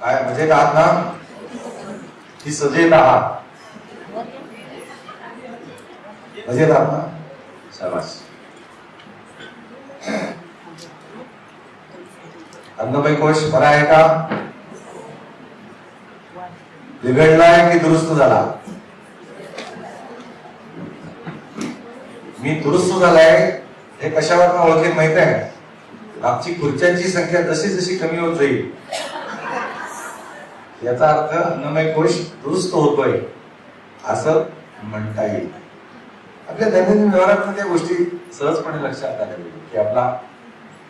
काय मजेत आहात ना की सजेत आहात? मजेत आहात ना? शाबास. अन्नमय कोश बरा आहे का? बिघडलाय की दुरुस्त झाला? मी दुरुस्त झालाय हे कशावर ओळखेन माहित आहे? आमची खुर्च्यांची संख्या जशी जशी कमी होत जाईल याचा अर्थ अन्नमय कोश दुरुस्त होतोय असं म्हणता येईल. आपल्या दैनंदिन व्यवहारात त्या गोष्टी सहजपणे लक्षात आल्या पाहिजे की आपला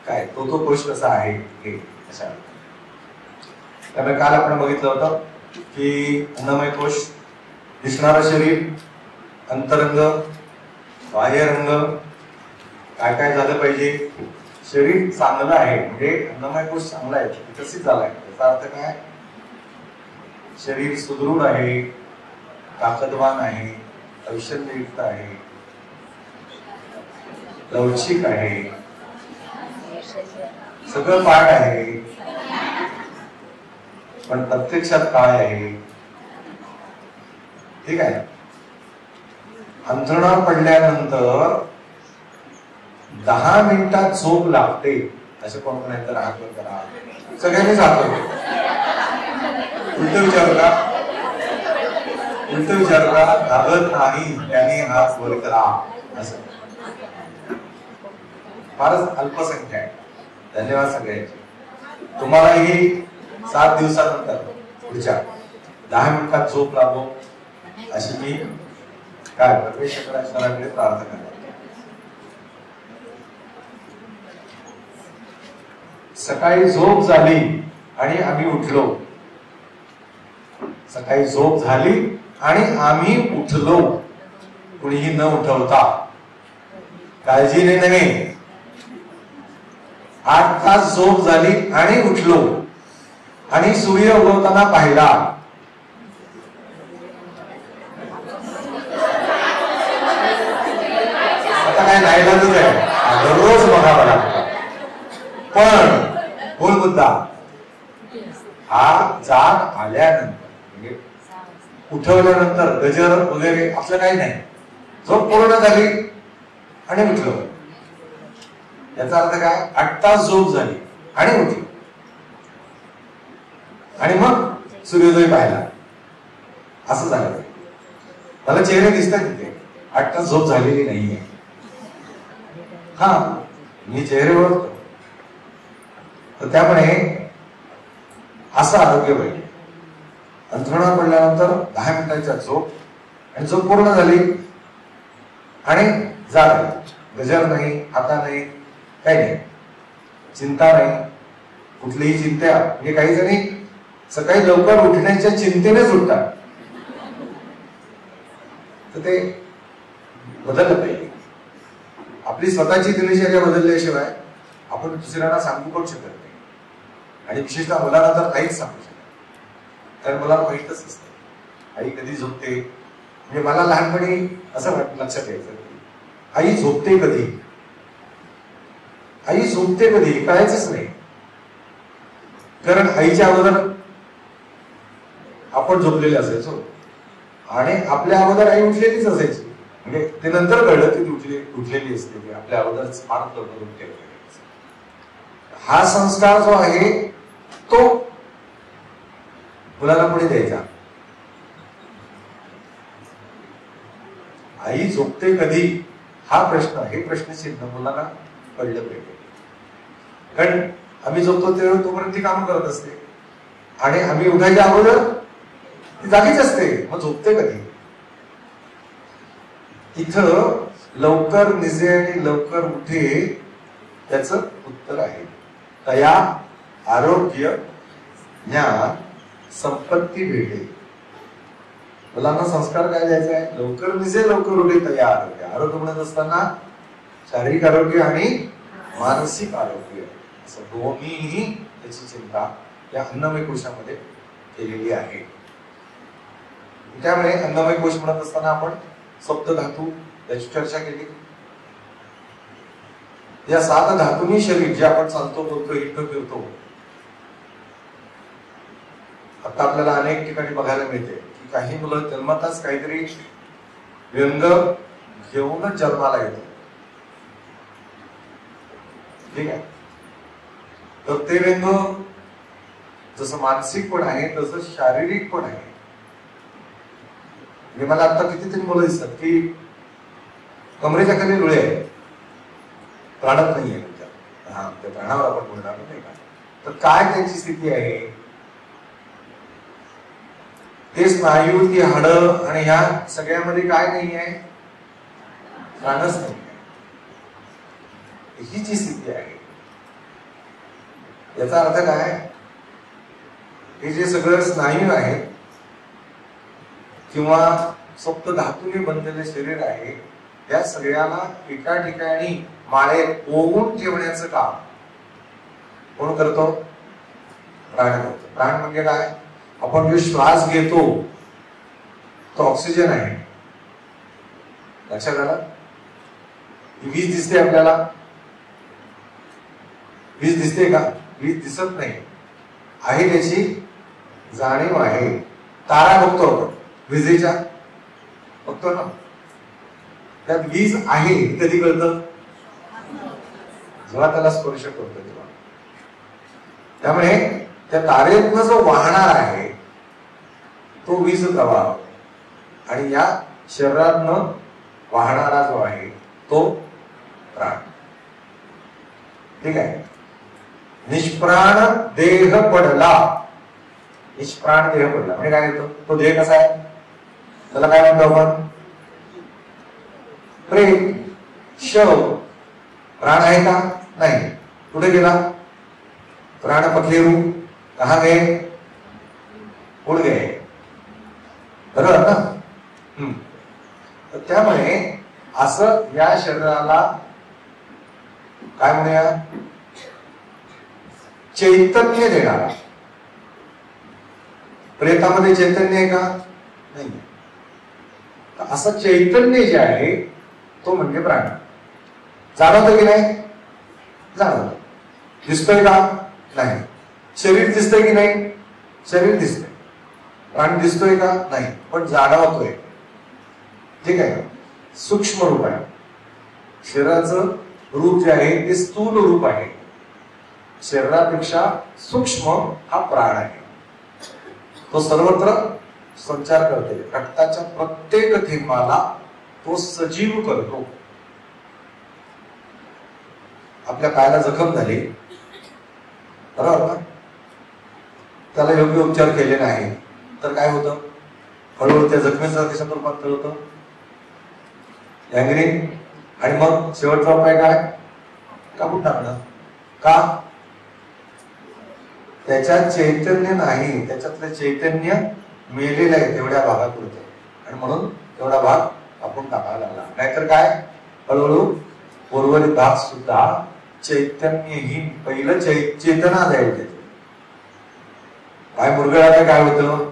काय तो कोश कसा आहे हे कशा. त्यामुळे काल आपण बघितलं होतं की अन्नमय कोश, दिसणारं शरीर, अंतरंग, बाह्यरंग, काय काय झालं पाहिजे. शरीर चांगलं आहे म्हणजे अन्नमय कोश चांगला आहे, विकसित झालाय. त्याचा अर्थ काय? शरीर सुदृढ आहे, ताकदवान आहे, ऐश्वर्ययुक्त आहे, लवचिक आहे, सगळं पाठ आहे. पण प्रत्यक्षात काय आहे? ठीक आहे. अंथरुणावर पडल्यानंतर 10 मिनिटात झोप लागते असं कोण म्हणायचं? हात वर करा. सगळ्यांनीच हात वर. उलट विचारू का? उलट विचारू का? लागत नाही त्याने हात वर करा असं. फारच अल्पसंख्या आहे. धन्यवाद सगळ्यांचे. तुम्हालाही 7 दिवसानंतर पुढच्या 10 मिनिटात झोप लागो अशी मी काय परमेश्वराकडे प्रार्थना करतो. सकाळी झोप झाली आणि आम्ही उठलो. सकाळी झोप झाली आणि आम्ही उठलो, कुणीही न उठवता, काळजीने नव्हे. 8 तास झोप झाली आणि उठलो आणि सूर्य उगवताना पाहिला. आता काय नाईलाजच आहे, दररोज बघावा लागतो. पण मूळ मुद्दा हा जाग आल्यानंतर म्हणजे उठवल्यानंतर गजर वगैरे असलं काही नाही. झोप पूर्ण झाली आणि उठलो. याचा अर्थ काय? 8 तास झोप झाली आणि उठलो आणि मग सूर्योदय पाहिला असं झालं. मला चेहरे दिसतात तिथे. 8 तास झोप झालेली नाहीये. हा, मी चेहरे ओळखतो. तर त्यामुळे असं आरोग्य पाहिजे. अंथरुणावर पडल्यानंतर 10 मिनिटांच्या झोप आणि झोप पूर्ण झाली आणि जाग आली. गजर नाही, आता नाही, काही नाही, चिंता नाही, कुठलीही चिंता. म्हणजे काही जणी सकाळी लवकर उठण्याच्या चिंतेनेच उठतात. तर ते बदललं पाहिजे. आपली स्वतःची दिनचर्या बदलल्याशिवाय आपण दुसऱ्यांना सांगू पण शकत नाही. आणि विशेषतः मुलांना तर काहीच सांगू शकत. कारण मुलांना माहीतच असतं आई कधी झोपते. म्हणजे मला लहानपणी असं लक्षात यायचं की आई झोपते कधी, आई झोपते कधी कळायचंच नाही. कारण आईच्या अगोदर आपण झोपलेले असायचो आणि आपल्या अगोदर आई उठलेलीच असायची. म्हणजे ते नंतर कळलं की उठलेली असते की आपल्या अगोदरच फार लवकर उठते. हा संस्कार जो आहे तो मुलाला पुढे द्यायचा. आई झोपते कधी हा प्रश्न, हे प्रश्नचिन्ह मुलांना पडलं पाहिजे. कारण आम्ही झोपतो तेव्हा तोपर्यंत ती काम करत असते आणि आम्ही उठायच्या अगोदर ती जागीच असते. मग झोपते कधी? इथं लवकर निजे आणि लवकर उठे त्याच उत्तर आहे. तया आरोग्य, ज्ञान, संपत्ती भेटे. मुलांना संस्कार काय द्यायचा आहे? लवकर निजे लवकर उठे तया आरोग्य. आरोग्य म्हणत असताना शारीरिक आरोग्य आणि मानसिक आरोग्य असं दोन्हीही त्याची चिंता या अन्नमय कोशामध्ये केलेली आहे. त्यामुळे अन्नमय कोश म्हणत असताना आपण सप्त धातू याची चर्चा केली. या 7 धातूंनी शरीर जे आपण चालतो, बोलतो, हिंडतो, फिरतो आता आपल्याला अनेक ठिकाणी बघायला मिळते की काही मुलं जन्मताच काहीतरी व्यंग घेऊनच जन्माला येतात. ठीक आहे. तर ते व्यंग जसं मानसिक पण आहे तसं शारीरिक पण आहे. म्हणजे मला आता कितीतरी मुलं दिसतात की कमरेच्या खाली डोळे आहे, प्राणच नाहीये त्यांच्या. हा, त्या प्राणावर आपण बोलणार नाही का. तर काय त्यांची स्थिती आहे, ते स्नायू, ती हाडं आणि ह्या सगळ्यामध्ये काय नाही आहे, प्राणच नाही आहे. ही जी स्थिती आहे याचा अर्थ काय, हे जे सगळं स्नायू आहे किंवा सप्त धातूने बनलेले शरीर आहे, या सगळ्याला एका ठिकाणी माळेत ओवून ठेवण्याचं काम कोण करतो, प्राण करतो. प्राण म्हणजे काय, आपण जो श्वास घेतो तो ऑक्सिजन आहे. लक्षात आलं. वीज दिसते आपल्याला, वीज दिसते का, वीज दिसत नाही, आहे त्याची जाणीव आहे. तारा बघतो आपण, विजेच्या बघतो ना, त्यात वीज आहे कधी कळतं, जेव्हा त्याला स्पर्श करतो तेव्हा. त्यामुळे त्या तारेतनं जो वाहणार आहे तो वीज प्रवाह, आणि या शरीरातनं वाहणारा जो आहे तो प्राण. ठीक आहे. निष्प्राण देह पडला, निष्प्राण देह पडला म्हणजे काय येतो, तो देह कसा आहे, त्याला काय म्हणतो आपण, प्रेम शव. प्राण आहे का, नाही. कुठे गेला प्राण, पखेरू कहा गए, उड गए. बरोबर ना. तर त्यामुळे असं या शरीराला काय म्हणूया, चैतन्य देणारा. प्रेतामध्ये चैतन्य आहे का, नाही. असं चैतन्य जे आहे तो म्हणजे प्राण. जाणवतं की नाही, जाणवतं. दिसतोय का, नाही. शरीर दिसतंय की नाही, शरीर दिसतंय. प्राण दिसतोय का, नाही, पण जाणवतोय. ठीक आहे. सूक्ष्म रूप आहे शरीराचं. रूप जे आहे ते स्थूल रूप आहे. शरीरापेक्षा सूक्ष्म हा प्राण आहे. तो सर्वत्र संचार करते. रक्ताच्या प्रत्येक थेंबाला तो सजीव करतो. आपल्या पायाला जखम झाली, बरोबर ना, त्याला योग्य उपचार केले नाही तर काय होतं, हळूहळू त्या जखमेचं कशात रूपांतर होतं, गँग्रीन. आणि मग शेवटचा उपाय काय, कापून टाकणं. का, त्याच्यात चैतन्य नाही, त्याच्यातलं चैतन्य मेलेलं आहे तेवढ्या भागात होतं, आणि म्हणून तेवढा भाग कापून टाकायला लागला. नाहीतर काय, हळूहळू उर्वरित भाग सुद्धा चैतन्यहीन, पहिलं चेतना जाईल त्याची. काय मुरगळाला काय होतं,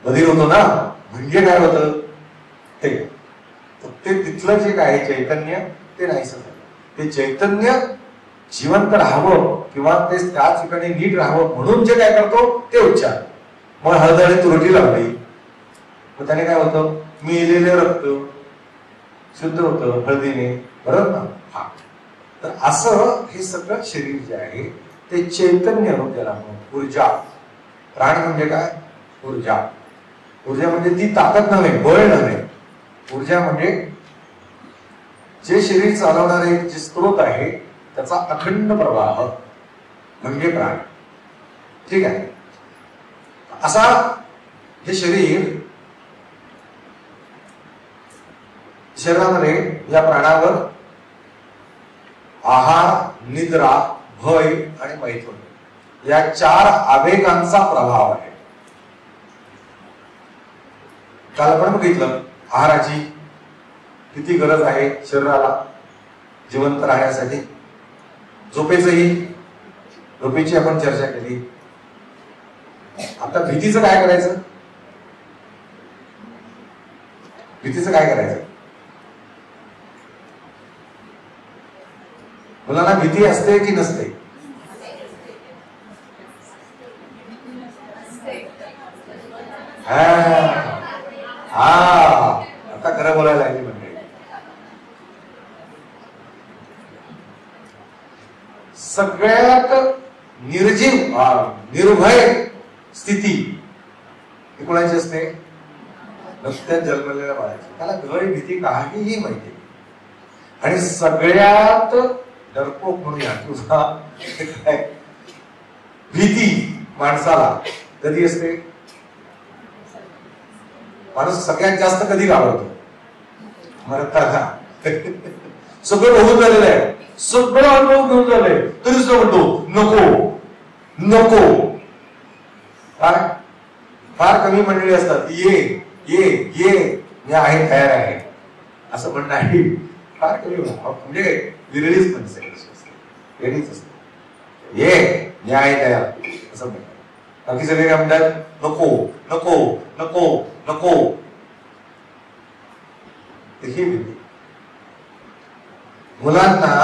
बधीर होतो ना, म्हणजे काय होतं ते तिथलं जे काय चैतन्य ते नाहीच झालं. ते चैतन्य जिवंत राहावं किंवा ते त्या ठिकाणी नीट राहावं म्हणून जे काय करतो ते उच्चार. मग हळद आणि तुरटी लावली, मग त्याने काय होतं, मिळलेले रक्त शुद्ध होतं हळदीने, बरोबर ना. हा, तर असं हे सगळं शरीर जे आहे ते चैतन्य रूप त्याला ऊर्जा. प्राण म्हणजे काय, ऊर्जा. ऊर्जा म्हणजे ती ताकद नव्हे, बळ नव्हे. ऊर्जा म्हणजे जे शरीर चालवणारे जे स्त्रोत आहे त्याचा अखंड प्रवाह म्हणजे प्राण. ठीक आहे. असा हे शरीरामध्ये या प्राणावर आहार, निद्रा, भय आणि मैथुन या 4 आवेगांचा प्रभाव आहे. काल आपण बघितलं आहाराची किती गरज आहे शरीराला जिवंत राहण्यासाठी. झोपेची आपण चर्चा केली. आता भीतीचं काय करायचं, भीतीचं काय करायचं. मुलांना भीती असते की नसते, हा आता खरं बोलायला लागली म्हणजे सगळ्यात निर्जीव निर्भय स्थिती ही कोणाची असते? नुकत्याच जन्मलेल्या बाळाची. त्याला भय भीती काहीही माहिती. आणि सगळ्यात डरपोक म्हणूया तुझा काय भीती माणसाला कधी असते? माणूस सगळ्यात जास्त कधी घाबरतो? मरताना. सगळं होऊन झालेलं आहे, सगळं अनुभव घेऊन झालंय, तरी सुद्धा म्हणतो नको नको. काय फार कमी मंडळी असतात, ये ये ये मी आहे, तयार आहे असं म्हणणं आहे. फार कमी म्हणजे विरळीच माणसं वेगळीच असते. ये मी आहे तयार असं म्हणतात. बाकी सगळे काय म्हणतात? नको नको नको नको. ही भीती मुलांना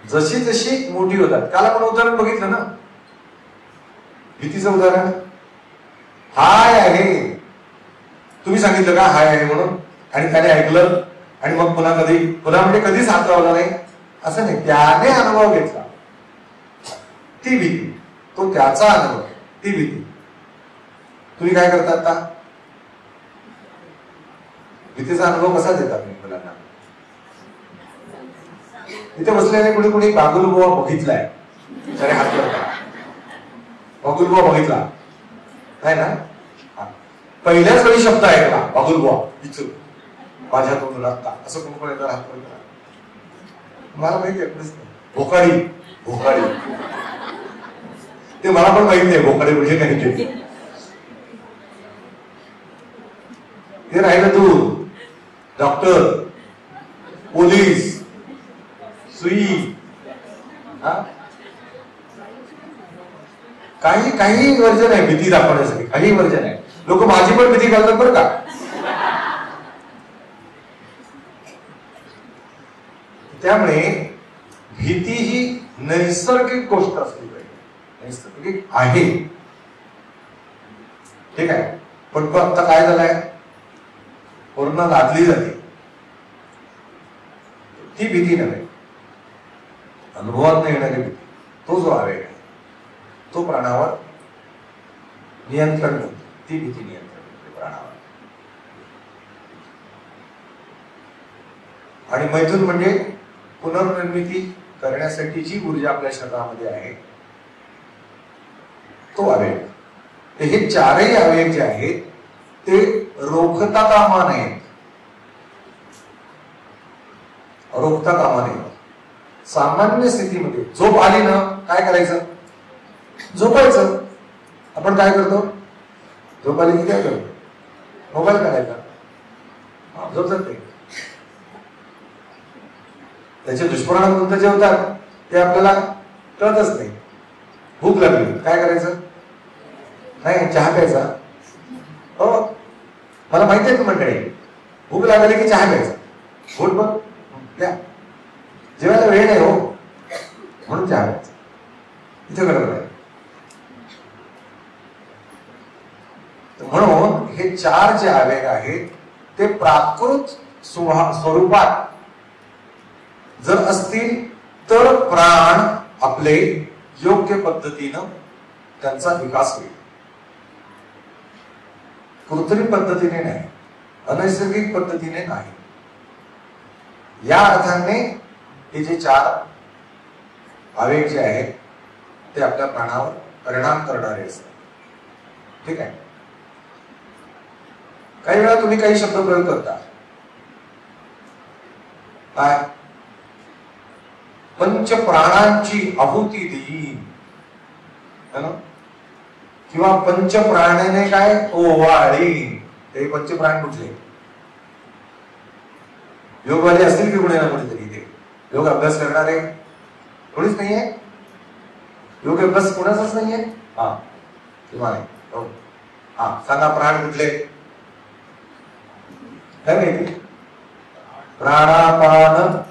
जशी जशी मोठी होतात. काल आपण उदाहरण बघितलं ना, भीतीचं उदाहरण. हाय आहे, तुम्ही सांगितलं का हाय आहे म्हणून, आणि त्याने ऐकलं आणि मग पुन्हा म्हणजे कधीच हात लावला नाही असं नाही, त्याने अनुभव घेतला. ती भीती, तो त्याचा अनुभव, ती भीती. तुम्ही काय करता आता? भीतीचा अनुभव कसा देतात तुम्ही मुलांना? इथे बसलेले कुणी कुणी बागुलबुवा बघितलाय? जरे हात करता. बागुलबुवा बघितला नाही ना? पहिल्याच वेळी शब्द ऐकला बागुलबुवा, इथून माझ्या तोंडून लागता असं कोण कोण येतात? हात करता. मला माहिती आहे भोकाडी. भोकाडी ते मला पण माहिती आहे, भोकाडी म्हणजे काय ते राहिलं. तू डॉक्टर, पोलीस, सुई, काही वर्जन आहे भीती दाखवण्यासाठी, काही वर्जन आहे. लोक माझी पण भीती घालतात बरं का. त्यामुळे भीती ही नैसर्गिक गोष्ट असली पाहिजे, नैसर्गिक आहे. ठीक आहे, पण तो आता काय झालाय? पूर्ण लादली जाते. ती भीती नव्हे, अनुभवात येणारी भीती, तो जो आवेग आहे तो प्राणावर नियंत्रण करतो. ती भीती नियंत्रण करते प्राणावर. आणि मैथून म्हणजे पुनर्निर्मिती करण्यासाठीची ऊर्जा आपल्या शरीरामध्ये आहे, तो आवेग. हे चारही आवेग जे आहेत ते रोखता कामा नयेत, रोखता कामा नये. सामान्य स्थितीमध्ये झोप आली ना, काय करायचं? झोपायचं. आपण काय करतो? झोप आली की काय करतो? मोबाईल काढायचा. झोप जात नाही. त्याचे दुष्परिणाम कोणते जे होतात ते आपल्याला कळतच नाही. भूक लागली, काय करायचं? नाही, चहा प्यायचा. हो, मला माहिती आहे मंडळी, भूक लागली की चहा प्यायचा. भूक बघ द्या, जेवायला वेळ नाही हो म्हणून चहा प्यायचा. इथे गडबड आहे. म्हणून हे चार जे आवेग आहेत ते प्राकृत स्वरूपात जर असतील तर प्राण आपले योग्य पद्धतीनं त्यांचा विकास होईल. कृत्रिम पद्धतीने नाही, अनैसर्गिक पद्धतीने नाही. या अर्थाने हे जे चार आवेग जे आहेत ते आपल्या प्राणावर परिणाम करणारे असतात. ठीक आहे. काही वेळा तुम्ही काही शब्द प्रयोग करता. काय? पंच प्राणांची आहुती देईन, किंवा पंच प्राण्याने काय ओवाळीन. ते पंचप्राण कुठले? योगवाले असतील की कुणी ना कुणीतरी इथे? योग अभ्यास करणारे कोणीच नाहीये? योग अभ्यास कोणाचाच नाहीये? हा किंवा नाही? हो, हा सांगा प्राण कुठले? काय माहिती? प्राणापान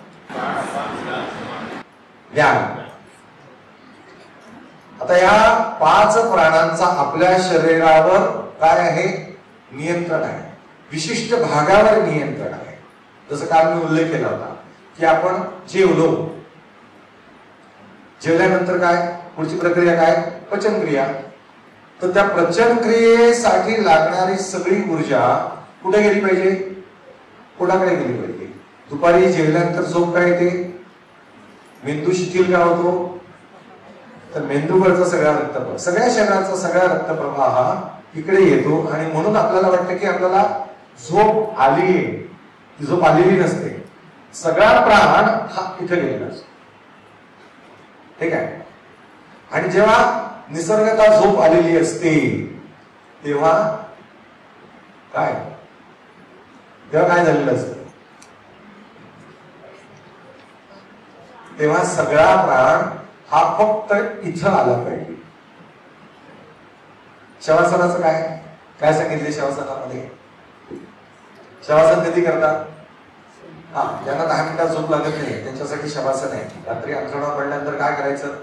व्यान. आता या 5 प्राणांचा आपल्या शरीरावर काय आहे? नियंत्रण आहे. विशिष्ट भागावर नियंत्रण आहे. जसं काल मी उल्लेख केला होता की आपण जेवलो, जेवल्यानंतर काय पुढची प्रक्रिया? काय? पचनक्रिया. तर त्या पचनक्रियेसाठी लागणारी सगळी ऊर्जा कुठे गेली पाहिजे? पोटाकडे गेली पाहिजे. दुपारी जेवल्यानंतर झोप काय येते? मेंदू शिथिल का होतो? तर मेंदूवरचा सगळ्या शरीराचा सगळा रक्तप्रवाह हा इकडे येतो आणि म्हणून आपल्याला वाटतं की आपल्याला झोप आली. ती झोप आलेली नसते. सगळा प्राण हा इथे गेलेला असतो. ठीक आहे. आणि जेव्हा निसर्गतः झोप आलेली असते तेव्हा काय झालेलं असतं? तेव्हा सगळा प्राण हा फक्त इथं आला पाहिजे. शवासनाचं काय सांगितले? शवासनामध्ये शवासन कधी करतात? ज्यांना 10 मिनिटात झोप लागत नाही त्यांच्यासाठी शवासन आहे. रात्री अंथरुणावर पडल्यानंतर काय करायचं?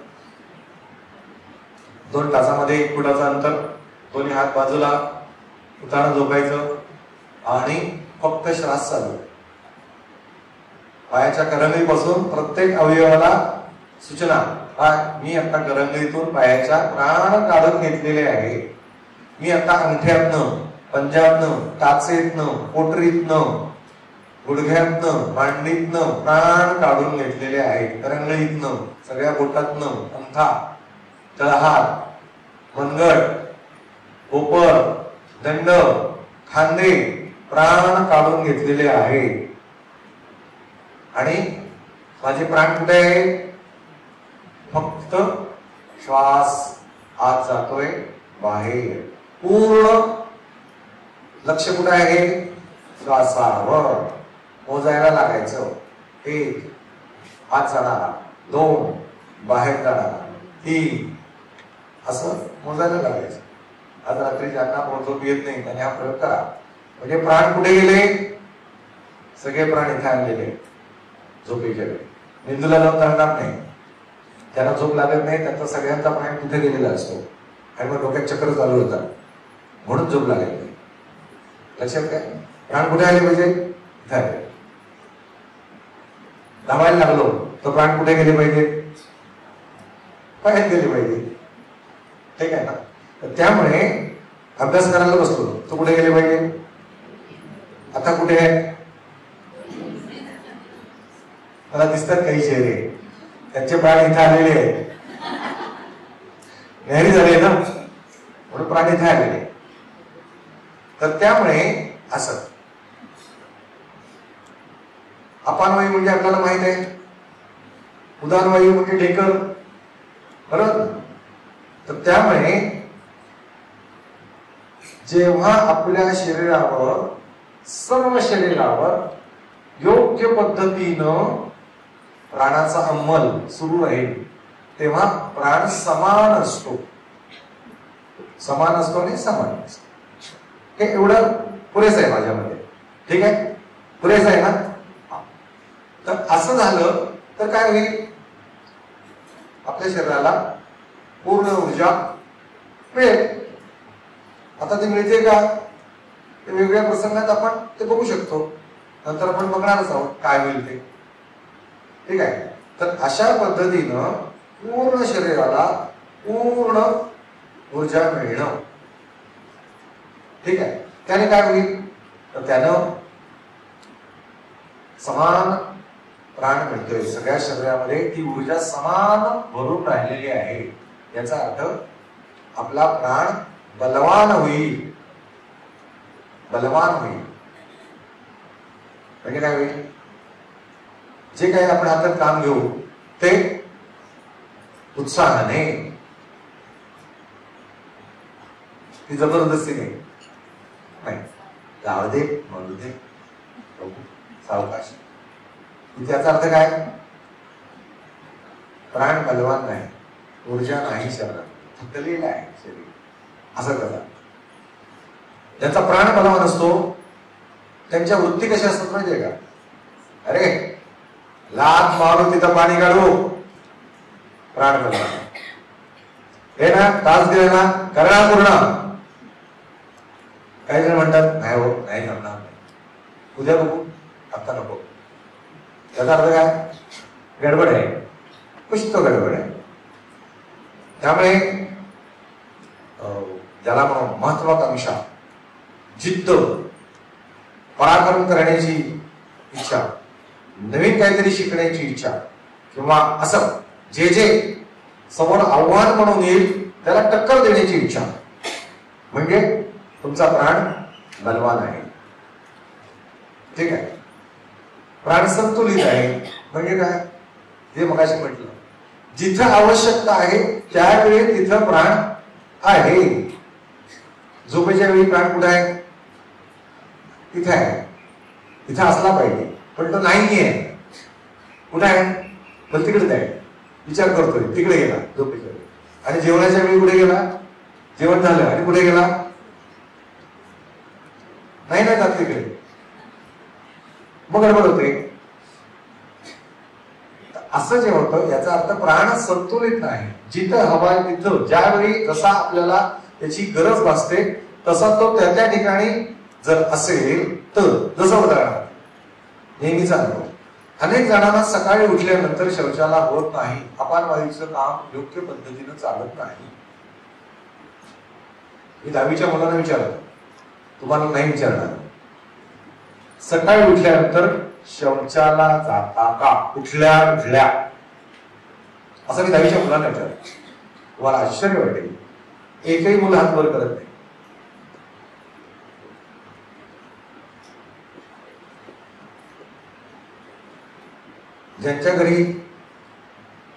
2 तासामध्ये 1 फुटाचं अंतर, दोन्ही हात बाजूला, उतारा झोपायचं आणि फक्त श्वास चालू. पायाच्या करंगळीपासून प्रत्येक अवयवाला सूचना. मी आता करंगळीतून पायाच्या प्राण काढून घेतलेले आहे. मी आता अंगठ्यातनं, पंजाबनं, टाचेतनं, पोटरीतनं, गुडघ्यातनं, मांडीतनं प्राण काढून घेतलेले आहेत. करंगळीतनं, सगळ्या बोटातनं, अंगठा, तळहात, मनगट, कोपर, दंड, खांदे प्राण काढून घेतलेले आहे. आणि माझे प्राण कुठे आहे? फक्त श्वास आत जातोय, बाहेर. पूर्ण लक्ष कुठे आहे? श्वासावर. मोजायला लागायचं. 1 आत जाणारा, 2 बाहेर जाणारा, 3 असं मोजायला लागायचं. आज रात्री ज्यांना झोप येत नाही त्यांनी हा प्रयोग करा. म्हणजे प्राण कुठे गेले? सगळे प्राण इथे आणलेले झोपेच्या वेळी. मेंदूला जाऊन चालणार नाही. ज्यांना झोप लागत नाही त्यांचा सगळ्यांचा प्राण तिथे गेलेला असतो आणि मग डोक्यात चक्र चालू होतात, म्हणून झोप लागत नाही. लक्षात काय? प्राण कुठे आले पाहिजे? इथे आले. धावायला लागलो तर प्राण कुठे गेले पाहिजे? पायात गेले पाहिजे. ठीक आहे ना? तर त्यामुळे अभ्यास करायला बसलो तर कुठे गेले पाहिजे? आता कुठे आहे? मला दिसतात काही चेहरे, त्यांचे प्राण इथे आलेले आहेत. न्यारी झाले ना, म्हणून प्राण इथे आलेले. तर त्यामुळे असं अपानवायू म्हणजे आपल्याला माहित आहे. उदानवायू म्हणजे ढेकर, बरोबर? तर त्यामुळे जेव्हा आपल्या शरीरावर, सर्व शरीरावर योग्य पद्धतीनं प्राणाचा अंमल सुरू राहील तेव्हा प्राण समान असतो आणि समान असतो. हे एवढं पुरेसं आहे माझ्यामध्ये. ठीक आहे? पुरेसं आहे ना? तर असं झालं तर काय होईल? आपल्या शरीराला पूर्ण ऊर्जा मिळेल. आता ते मिळते का? ते वेगवेगळ्या प्रसंगात आपण ते बघू शकतो. नंतर आपण बघणारच आहोत काय होईल ते. ठीक आहे? तर अशा पद्धतीनं पूर्ण शरीराला पूर्ण ऊर्जा मिळणं. ठीक आहे? त्याने काय होईल? तर त्यानं समान प्राण मिळतोय. सगळ्या शरीरामध्ये ती ऊर्जा समान भरून राहिलेली आहे. याचा अर्थ आपला प्राण बलवान होईल. म्हणजे काय होईल? जे काही आपण हातात काम घेऊ ते उत्साहाने, ती जबरदस्ती नाही. जाऊ दे, म्हणू दे, सावकाश. त्याचा अर्थ काय? प्राण बलवान नाही, ऊर्जा नाही शरीरात, थकलेलं आहे शरीर. असं करा. ज्यांचा प्राण बलवान असतो त्यांच्या वृत्ती कशा असतात माहितीये का? अरे लात मारू तिथं पाणी काढू, प्राण बलवान. हे ना तास दिले ना करा पूर्ण. काही जण म्हणतात नाही हो नाही करणार, उद्या बघू आता नको. त्याचा अर्थ काय? गडबड आहे, कुछ तो गडबड आहे. त्यामुळे ज्याला महत्वाकांक्षा, जिद्द, पराक्रम करण्याची इच्छा, नवीन काहीतरी शिकण्याची इच्छा, किंवा असं जे जे समोर आव्हान म्हणून येईल त्याला टक्कर देण्याची इच्छा, म्हणजे तुमचा प्राण बलवान आहे. ठीक आहे. प्राण संतुलित आहे म्हणजे काय? जे मगाशी म्हटलं, जिथं आवश्यकता आहे त्यावेळी तिथं प्राण आहे. झोपेच्या वेळी प्राण कुठे आहे? तिथे आहे, तिथे असला पाहिजे, पण तो नाहीये. कुठे आहे? पण तिकडेच आहे. विचार करतोय तिकडे गेला झोपेच्या वेळी. आणि जेवणाच्या वेळी कुठे गेला? जेवण झालं आणि कुठे गेला? नाही ना जात तिकडे, मग गडबड होते. असं जे होतं याचा अर्थ प्राण संतुलित नाही. जिथं हवा तिथं ज्यावेळी जसा आपल्याला त्याची गरज भासते तसा तो त्या ठिकाणी जर असेल तर, जसं उदाहरण नेहमीचा अनुभव, अनेक जणांना सकाळी उठल्यानंतर शौचाला होत नाही, अपानवायूचं काम योग्य पद्धतीनं चालत नाही. मी 10वीच्या मुलांना विचारलं, तुम्हाला नाही विचारणार, सकाळी उठल्यानंतर शौचाला जाता का? उठल्या असं मी 10वीच्या मुलांना विचारलं. तुम्हाला आश्चर्य वाटेल, एकही मुलं हात वर करत नाही. ज्यांच्या घरी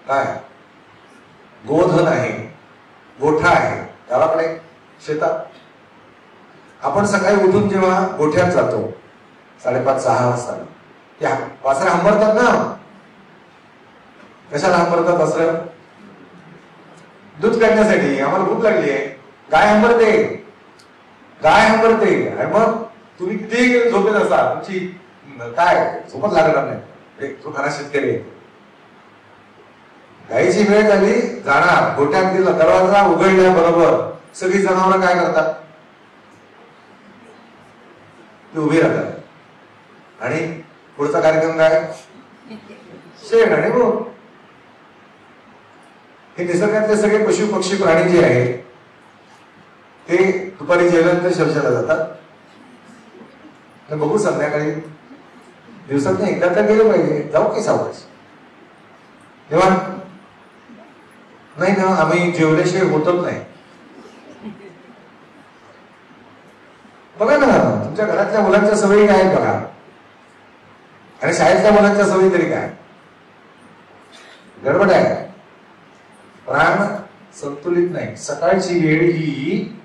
काय गोधन आहे, गोठा आहे, गावाकडे शेतात, आपण सकाळी उठून जेव्हा गोठ्यात जातो 5:30-6 वाजता, त्या वासरे हंबरतात ना. कशाला हंबरतात वासरे? दूध काढण्यासाठी. आम्हाला भूक लागली आहे, गाय हंबरते, गाय हंबरते. आणि मग तुम्ही किती झोपेत असता, तुमची काय झोपच लागणार नाही. तो खरा शेतकरी आहे. गायीची वेळ झाली जाणार, गोठ्यात गेला, दरवाजा उघडल्याबरोबर सगळी जनावरं काय करतात? ते उभी राहतात. आणि पुढचा कार्यक्रम काय? शेण आणि भूक. हे निसर्गातले सगळे पशु पक्षी प्राणी जे आहेत ते दुपारी जेवल्यानंतर शौचाला जातात. तर बघू संध्याकाळी, दिवसात एकदा तर गेलं पाहिजे, जाऊ की सावकाश. तेव्हा नाही ना, आम्ही जेवल्याशिवाय होतच नाही. बघा ना, तुमच्या घरातल्या मुलांच्या सवयी काय आहेत बघा, आणि शाळेतल्या मुलांच्या सवयी तरी काय. गडबड आहे, प्राण संतुलित नाही. सकाळची वेळ ही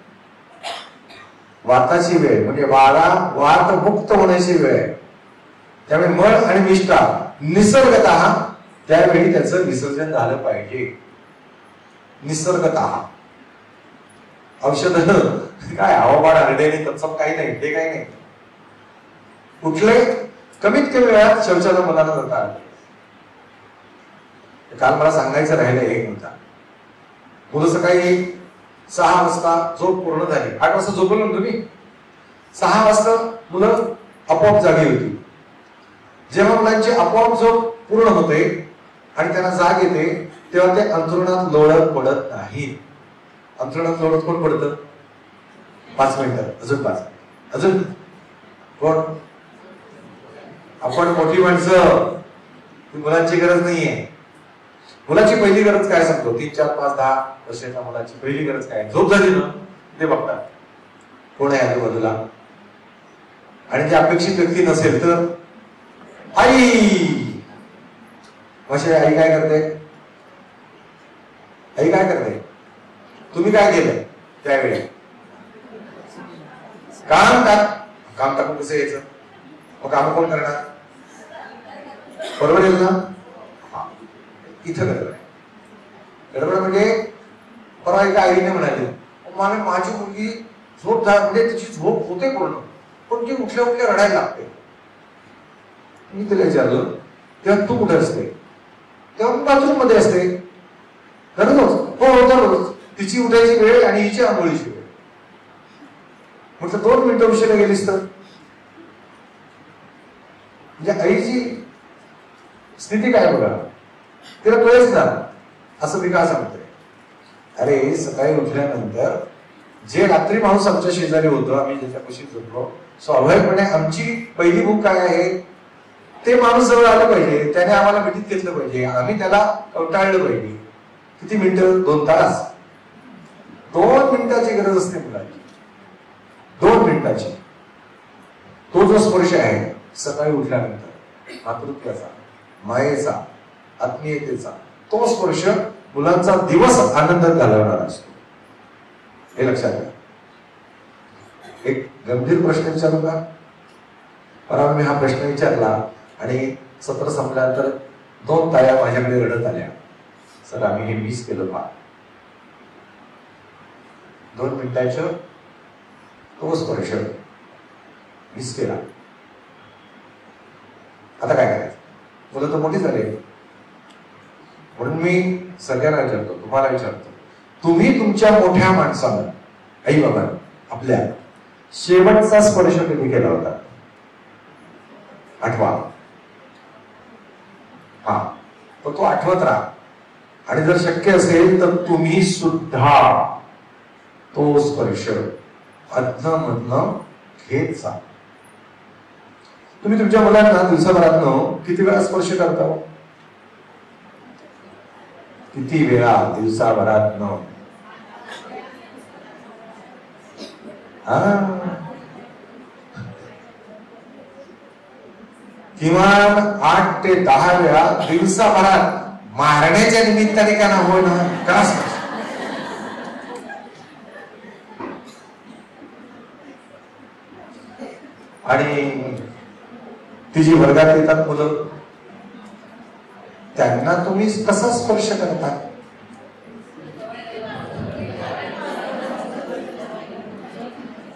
वाताची वेळ, म्हणजे वात मुक्त होण्याची वेळ आहे. त्यामुळे मळ आणि विष्ठा निसर्गतः त्यावेळी त्याचं विसर्जन झालं पाहिजे. निसर्गतः. औषध काय हवामान हरडेने तत्सम काही नाही, ते काही नाही. कुठले कमीत कमी वेळात शौचाला मुलांना जातात. काल मला सांगायचं राहिलं एक मुद्दा. मुलं सकाळी 6 वाजता झोप पूर्ण झाली. 8 वाजता झोपलो ना तुम्ही, 6 वाजता मुलं आपोआप जागी होती. जेव्हा मुलांची आपोआप झोप पूर्ण होते आणि त्यांना जाग येते तेव्हा ते अंथरुणात लोळत पडत नाही. अंथरुणात लोळत कोण पडतं? 5 मिनिटं, अजून 5, अजून कोण? आपण मोठी माणसं. मुलांची गरज नाहीये. मुलाची पहिली गरज काय सांगतो? 3, 4, 5, 10 वर्षाच्या मुलाची पहिली गरज काय? झोप झाली ना ते बघतात कोण आहे आजूबाजूला. आणि जे अपेक्षित व्यक्ती नसेल तर आई. अशी आई काय करते? आई काय करते? तुम्ही काय केलं त्यावेळी? काम टाकून कसं यायचं? मग काम कोण करणार? बरोबर आहे ना? इथं गडबड आहे. गडबड म्हणजे परवा एका आईने म्हणाली, मला माझी मुलगी झोप म्हणजे तिची झोप होते पूर्ण, पण ती उठल्या उठल्या रडायला लागते. मी तिला विचारलं, तेव्हा तू कुठे असते? तेव्हा मी बाथरूम मध्ये असते. दररोज? हो दररोज. तिची हिची उठायची वेळ आणि हिची आंघोळीची वेळ. म्हटलं 2 मिनिटं उशिरा गेलीस तर. म्हणजे आईची स्थिती काय बघा, तिला कळेच ना. असं मी का सांगतोय, अरे सकाळी उठल्यानंतर जे रात्री माणूस आमच्या शेजारी होतं, आम्ही ज्याच्यापाशी झोपलो, स्वाभाविकपणे आमची पहिली भूक काय आहे, ते माणूस जवळ आलं पाहिजे, त्याने आम्हाला मिठीत घेतलं पाहिजे, आम्ही त्याला कंटाळलं पाहिजे. किती मिनिटं? 2 तास. 2 मिनिटाची गरज असते मुलाची, 2 मिनिटाची. तो जो स्पर्श आहे सकाळी उठल्यानंतर, मातृत्वाचा, मायेचा, आत्मीयतेचा, तो स्पर्श मुलांचा दिवस आनंदात घालवणारा असतो. हे लक्षात घ्या. एक गंभीर प्रश्न विचारू का? परवा मी हा प्रश्न विचारला आणि सत्र संपल्यानंतर 2 ताया माझ्याकडे रडत आल्या, सर आम्ही हे मिस केलं पहा. 2 मिनिटाचं तो स्पर्श मिस केला. आता काय करायचं? मुलं तर मोठी झाली. म्हणून मी सगळ्यांना विचारतो, तुम्हाला विचारतो, तुम्ही तुमच्या मोठ्या माणसाला, आई बाबा आपल्या, शेवटचा स्पर्श कधी केला होता? आठवा. हा, तर तो आठवत राहा. आणि जर शक्य असेल तर तुम्ही सुद्धा तो स्पर्श अधनं घेत जा. तुम्ही तुमच्या मुलांना दिवसाभरातनं किती वेळा स्पर्श करता? किती वेळा दिवसाभरातनं? किमान 8 ते 10 वेळा दिवसाभरात, मारण्याच्या निमित्ताने का ना हो ना का. आणि ती जी वर्गात येतात मुलं, त्यांना तुम्ही कसा स्पर्श करता?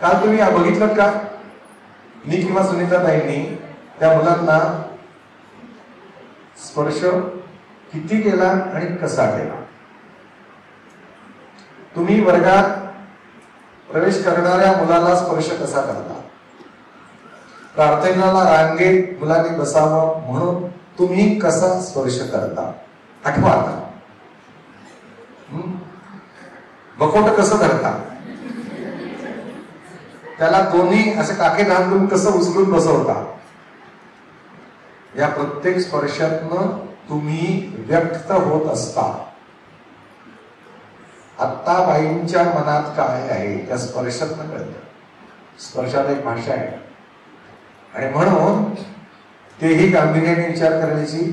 काल तुम्ही बघितलं का, मी किंवा सुनीता ताईंनी त्या मुलांना स्पर्श किती केला आणि कसा केला? तुम्ही वर्गात प्रवेश करणाऱ्या मुलाला स्पर्श कसा करता? प्रार्थनेला रांगेत मुलांनी बसावं म्हणून तुम्ही कसा स्पर्श करता? आठवा आता. बकोट कसं धरता? त्याला दोन्ही असे काके घालून कसं उचलून बसवता? या प्रत्येक स्पर्शातनं तुम्ही व्यक्त होत असता. आत्ता बाईंच्या मनात काय आहे त्या स्पर्शातनं कळतं. स्पर्शाला एक भाषा आहे आणि म्हणून तेही गांभीर्याने विचार करण्याची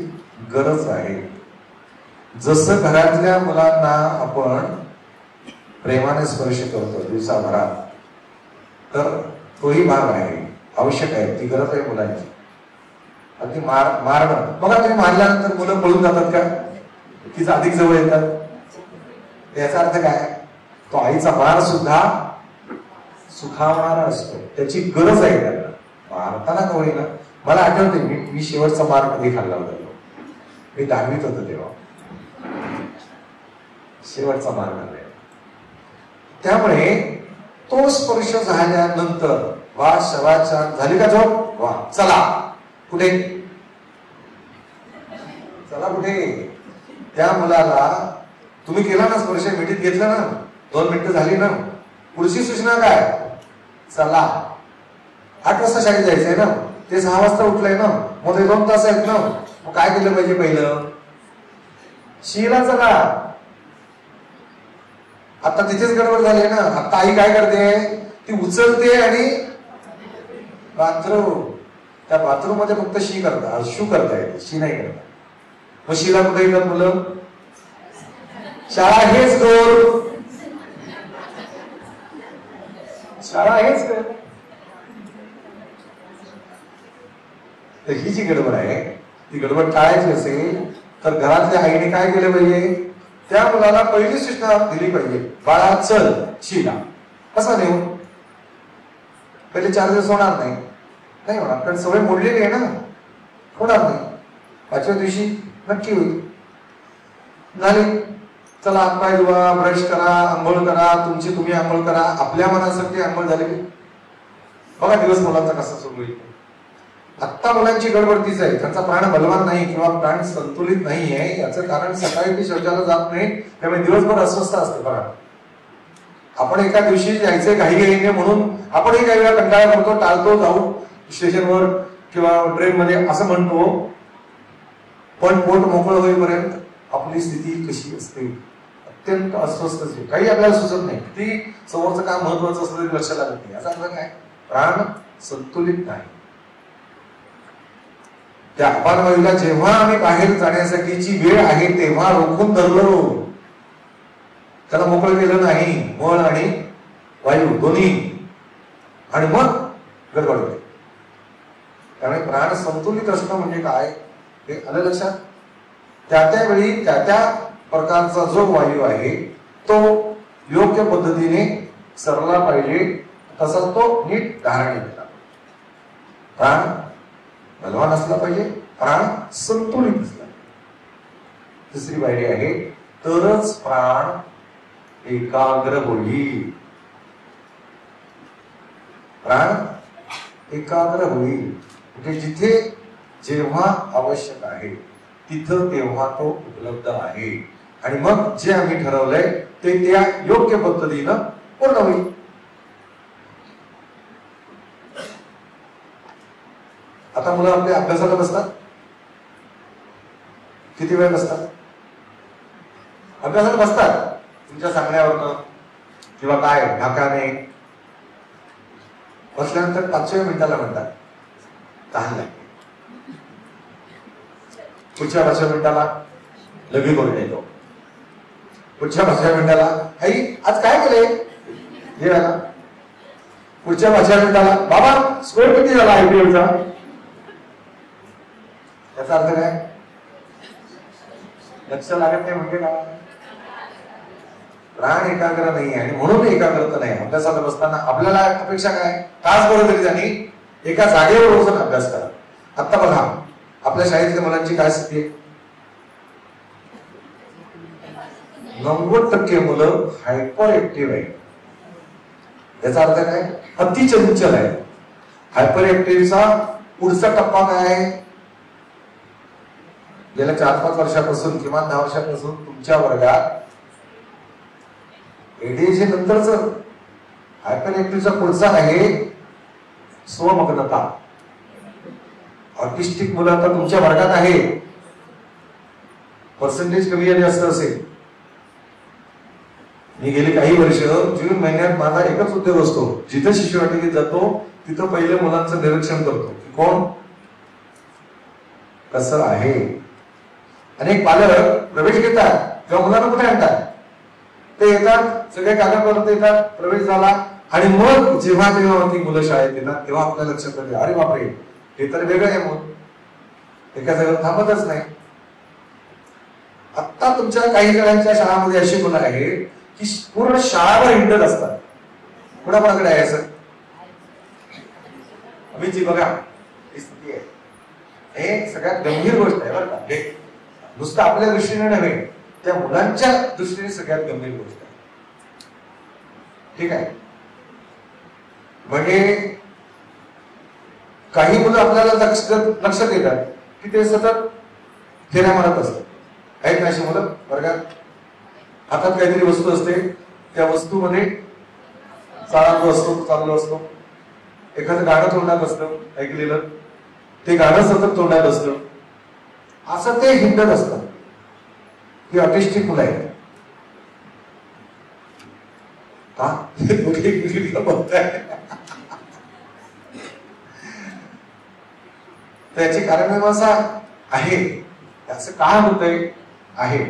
गरज आहे. जसं घरातल्या मुलांना आपण प्रेमाने स्पर्श करतो दिवसाभरात, तर तोही भाग आहे, आवश्यक आहे, ती गरज आहे मुलांची. अगदी मारणं बघा, तुम्ही मारल्यानंतर मुलं पळून जातात का? तिचं अधिक जवळ येतात. याचा अर्थ काय? तो आईचा मार सुद्धा सुखावणारा असतो, त्याची गरज आहे त्याला. मारताना का होईना. मला आठवते मी शेवटचा मार कधी खाल्ला होता, मी 10वीत होतो तेव्हा शेवटचा मार खाल्ला. त्यामुळे तो स्पर्श झाल्यानंतर वा शवाच्या झाली का झोप, वा चला कुठे, चला कुठे. त्या मुलाला तुम्ही केला ना स्पर्श, मिठीत घेतलं ना, 2 मिनिटं झाली ना, पुढची सूचना काय? चला. 8 वाजता शाळेत जायचंय ना, ते 6 वाजता उठलंय ना, मग ते 2 तास आहेत ना, मग काय केलं पाहिजे? पहिलं शीला चला. आता तिथेच गडबड झाली ना. आता आई काय करते? ती उचलते आणि बाथरूम, त्या बाथरूम मध्ये फक्त शी करता, शू करता येते, शी नाही करता. मग शीला कुठे येतात मुलं? शाळा हेच गोल, शाळा हेच कर. तर ही जी गडबड आहे, ती गडबड टाळायची असेल तर घरातल्या आईने काय केलं पाहिजे? त्या मुलाला पहिली सूचना दिली पाहिजे, बाळा चल शीला. कसा नेऊ? पहिले 4 दिवस होणार नाही, नाही होणार, कारण सवय मोडलेली आहे ना, होणार नाही. 5व्या दिवशी नक्की होईल. झाली चला हातपाय धुवा, ब्रश करा, आंघोळ करा, तुमची तुम्ही आंघोळ करा, आपल्या मनासाठी आंघोळ झाली की बघा दिवस मुलांचा कसा सुरू होईल. आत्ता मुलांची गडबडतीच आहे, त्यांचा प्राण बलवान नाही किंवा प्राण संतुलित नाही आहे. याचं कारण सकाळी ते शौचाला जात नाही, त्यामुळे दिवसभर अस्वस्थ असते. बघा आपण एका दिवशी जायचंय घाईघाईने म्हणून आपणही काही वेळा कंटाळा करतो, टाळतो जाऊ स्टेशनवर किंवा ट्रेनमध्ये असं म्हणतो, पण पोट मोकळं होईपर्यंत आपली स्थिती कशी असते, अत्यंत अस्वस्थ असते. काही आपल्याला सुचत नाही, किती समोरचं काम महत्वाचं असलं तरी लक्ष लागत नाही. याचा अर्थ काय, प्राण संतुलित नाही. त्या अपानवायूला जेव्हा आम्ही बाहेर जाण्यासाठीची वेळ आहे तेव्हा रोखून धरलो, त्याला मोकळं केलं नाही, मळ आणि वायू दोन्ही, आणि मग गडबड होते. त्यामुळे प्राण संतुलित असणं म्हणजे काय हे आलं लक्षात. त्या त्यावेळी त्या त्या प्रकारचा जो वायू आहे तो योग्य पद्धतीने सरला पाहिजे, तसा तो नीट धारण केला. प्राण बलवान असला पाहिजे, प्राण संतुलित असला. तिसरी पायरी आहे, तरच प्राण एकाग्र होईल. प्राण एकाग्र होईल म्हणजे जिथे जेव्हा आवश्यक आहे तिथं तेव्हा तो उपलब्ध आहे, आणि मग जे आम्ही ठरवलंय ते त्या योग्य पद्धतीनं पूर्ण होईल. आता मुलं आपल्या अभ्यासाला बसतात, किती वेळ बसतात अभ्यासाला? बसतात तुमच्या सांगण्यावरनं किंवा काय ढाकाने. बसल्यानंतर 5व्या मिनिटाला म्हणतात तहान लागते, पुढच्या 5व्या मिनिटाला लघवी करून येतो, पुढच्या 5व्या मिनिटाला आई आज काय केलंय जेवायला, पुढच्या 5व्या मिनिटाला बाबा स्कोर किती झाला IPL चा. याचा अर्थ काय, लक्ष लागत नाही म्हणजे काय, प्राण एकाग्र नाही, आणि म्हणून एकाग्रता नाही. अभ्यासाला बसताना आपल्याला अपेक्षा काय, तासभर तरी त्यांनी एका जागेवर बसून अभ्यास करा. आता बघा आपल्या शाळेतल्या मुलांची काय स्थिती आहे, 90% मुलं हायपर ऍक्टिव्ह आहे. याचा अर्थ काय, अतिचंचल आहे. हायपर ऍक्टिव्हचा पुढचा टप्पा काय आहे, गेल्या 4-5 वर्षापासून किमान 10 वर्षापासून तुमच्या वर्गात एडीएचडी नंतरच हायपर ऍक्टिव्हचा पुढचा आहे स्वमग्नता. ऑटिस्टिक मुलं आता तुमच्या वर्गात आहे, पर्सेंटेज कमी आणि जास्त असेल. मी गेली काही वर्ष जून महिन्यात माझा एकच उद्योग असतो, जिथे शिशुवाटिकेत जातो तिथं पहिले मुलांचं निरीक्षण करतो की कोण कसं आहे. अनेक पालक प्रवेश घेतात किंवा मुलांना कुठे आणतात, ते येतात सगळे कागदपत्र येतात, प्रवेश झाला, आणि मग जेव्हा तेव्हा ती मुलं शाळेत येतात तेव्हा आपल्या लक्षात येते अरे बापरे हे तर वेगळं आहे, मग एका जागेवर थांबतच नाही. आता तुमच्या काही जणांच्या शाळांमध्ये अशी मुलं आहे की पूर्ण शाळावर हिंडत असतात. कुणाकडे आहे सर अभिजी, बघा ही स्थिती आहे. हे सगळ्यात गंभीर गोष्ट आहे बरं का, नुसतं आपल्या दृष्टीने नव्हे त्या मुलांच्या दृष्टीने सगळ्यात गंभीर गोष्ट आहे. ठीक आहे, म्हणजे काही मुलं आपल्याला लक्षात येतात की ते सतत फेऱ्या मारत असतात. आहेत ना अशी मुलं वर्गात, हातात काहीतरी वस्तू असते, त्या वस्तूमध्ये चालू असतो, एखादं गाणं तोंडात असतं ऐकलेलं, ते गाणं सतत तोंडात असतं, असं ते हिंडत असतात. ही ऑटिस्टिक मुलं आहेत. त्याची कारण असा आहे, असं का होतंय आहे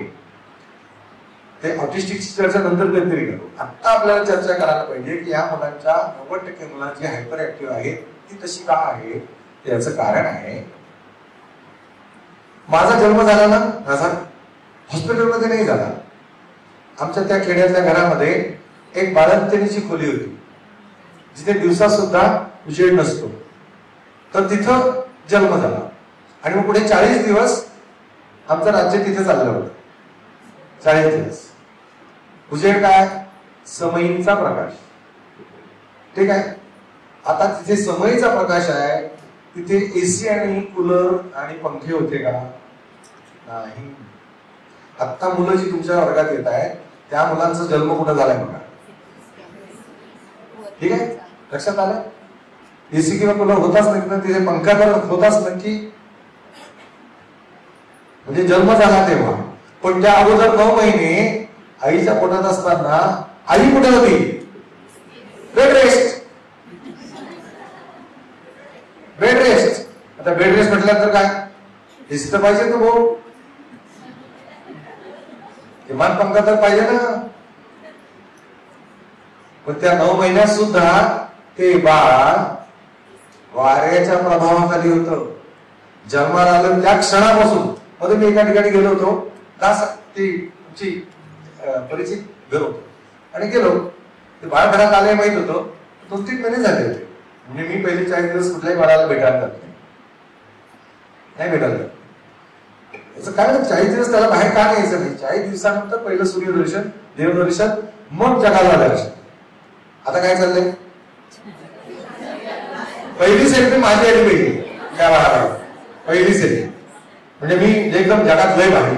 ते ऑटिस्टिकची चर्चा नंतर कधीतरी करू. आता आपल्याला चर्चा करायला पाहिजे की या मुलांच्या 90% मुलांची हायपर ऍक्टिव्ह आहेत ती तशी का आहे. याचं कारण आहे, माझा जन्म झाला ना, माझा हॉस्पिटलमध्ये नाही झाला. आमच्या त्या खेड्यातल्या घरामध्ये एक बाळंतणीची खोली होती जिथे दिवसा सुद्धा उजेड नसतो, तर तिथं जन्म झाला. आणि मग पुढे 40 दिवस आमचं राज्य तिथे चाललं होतं. 40 दिवस उजेड काय? समयींचा प्रकाश. ठीक आहे. आता तिथे समयीचा प्रकाश आहे, तिथे एसी आणि कूलर आणि पंखे होते का? नाही. आता मुलं जी तुमच्या वर्गात येत आहेत त्या मुलांचा जन्म कुठं झालाय बघा. ठीक आहे, लक्षात आलं? एसी किंवा कूलर होताच नाही ना, तिथे पंखा तर होताच नक्की, म्हणजे जन्म झाला तेव्हा. पण त्या अगोदर 9 महिने आईच्या पोटात असताना आई कुठे होती? Bed rest. Bed rest. आता बेड रेस्ट म्हटल्यानंतर काय? एसी तर पाहिजे ना भाऊ, किमान पंखा तर पाहिजे ना. पण त्या 9 महिन्यात सुद्धा ते बाळ वाऱ्याच्या प्रभावाखाली होतं. जन्माला आलं त्या क्षणापासून. मध्ये मी एका ठिकाणी गेलो होतो, ती तुमची परिचित घर होतो आणि गेलो. ते बाळ घरात आले माहित होतं, 2-3 महिने झाले होते. म्हणजे मी पहिले 40 दिवस कुठल्याही बाळाला भेटायला नाही भेटायला. याचं काय? 40 दिवस त्याला बाहेर का न्यायचं नाही? 40 दिवसानंतर पहिलं सूर्यदर्शन, देवदर्शन, मग जगाला दर्शन. आता काय चाललंय? पहिली सेल्फी माझी आली भेटली त्या बाळाला, पहिली सेल्फी. म्हणजे मी एकदम जगात लय भारी.